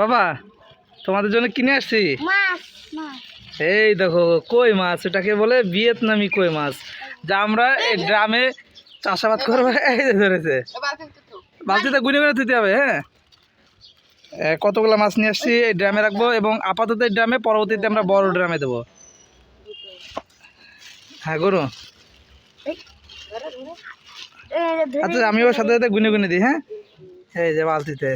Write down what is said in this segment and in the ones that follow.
বাবা তোমাদের জন্য কিনে আসছি এই দেখো কই মাছ, এটাকে বলে ভিয়েতনামি কই মাছ, যা আমরা এই ড্রামে চাষাবাদ করবো। এই যে ধরেছে, বালতিতে গুনে গুনে দিতে হবে। হ্যাঁ, কতগুলো মাছ নিয়ে আসছি, এই ড্রামে রাখবো এবং আপাতত এই ড্রামে, পরবর্তীতে আমরা বড় ড্রামে দেবো। হ্যাঁ গরু, আচ্ছা আমিও সাথে সাথে গুনে গুনে দিই। হ্যাঁ, এই যে বালতিতে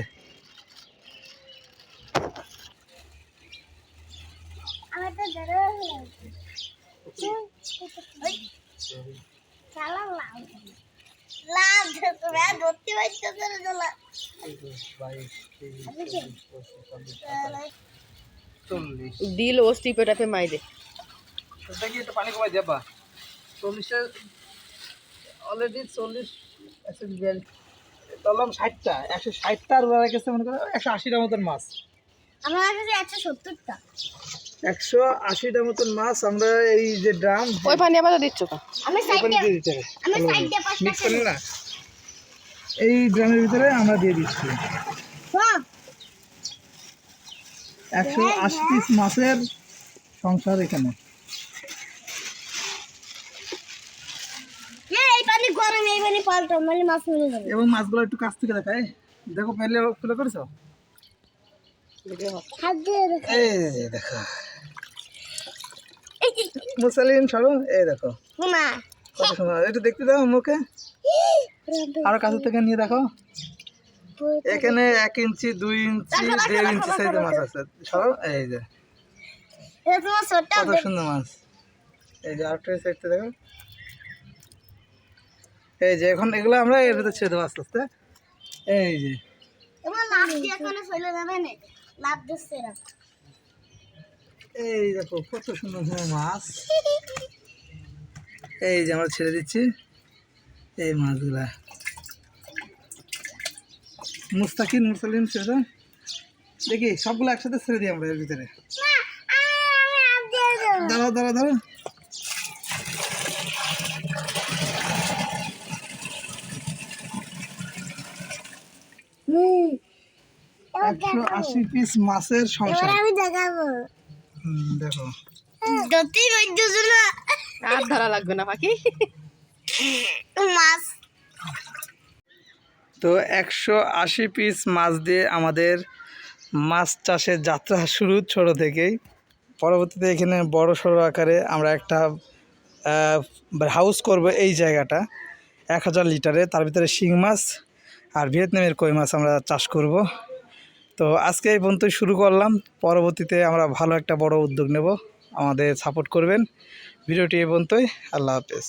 দিল ও স্টিপেটাতে মাইরে দেখি একটু পানি কমাই যাবা। 40 অলরেডি 40 ধরলাম 60টা, 160টা আর ওরা রেখেছে মনে করো 180টার মতন মাছ। আমার কাছে 170টা 180টার মতন মাছ আমরা এই যে ড্রাম, ওই পানি আবার দিচ্ছ তো? আমি সাইডে মিক্স করি না, এই ড্রামের ভিতরে আমরা দিয়ে দিচ্ছি। 180 পিস মাছের সংসার এখানে। এই পানি গরম, এই পানি পাল্টাও, মানে মাছ মরে যাবে। এবং মাছগুলো একটু কাছ থেকে দেখায়, দেখো পেলে খুলে করেছো। হাত দিয়ে দেখো। এই দেখো মুসালিন সরো, এই দেখো না কত সুন্দর। একটু দেখতে দাও মুখে, আরো কাছে থেকে নিয়ে দেখো। এখানে 1 ইঞ্চি 2 ইঞ্চি 1.5 ইঞ্চি সাইজের মাছ আছে। সরো, এই যে এটা তোমার ছোটটা কত সুন্দর মাছ। এই যে আরেকটা সাইডটা দেখো, এই যে এখন এগুলো আমরা এর ভিতরে ছেড়ে দেবো আস্তে আস্তে। এই যে তোমার লাভ দিয়ে এখানে ফেলে যাবে না, লাভ দিচ্ছে না। এই দেখো কত সুন্দর সুন্দর মাছ। এই যে আমরা ছেড়ে দিচ্ছি এই মাছগুলা। মুস্তাকিন মুসালিন ছেড়ে দাও, দেখি সবগুলো একসাথে ছেড়ে দিই আমরা এর ভিতরে। দাঁড়াও দাঁড়াও দাঁড়াও, 180 পিস মাছের সংসার। আমি দেখাবো, দেখো দতি বৈদ্যুজুল আর ধরা লাগবে না পাখি। মাছ। তো 180 পিস মাছ দিয়ে আমাদের মাছ চাষের যাত্রা শুরু ছোট থেকেই। পরবর্তীতে এখানে বড় সড়ো আকারে আমরা একটা হাউস করব এই জায়গাটা 1000 লিটারে, তার ভিতরে শিং মাছ আর ভিয়েতনামের কই মাছ আমরা চাষ করব। তো আজকে এই পর্যন্তই শুরু করলাম, পরবর্তীতে আমরা ভালো একটা বড় উদ্যোগ নেব, আমাদের সাপোর্ট করবেন। ভিডিওটি এই পর্যন্তই, আল্লাহ হাফেজ।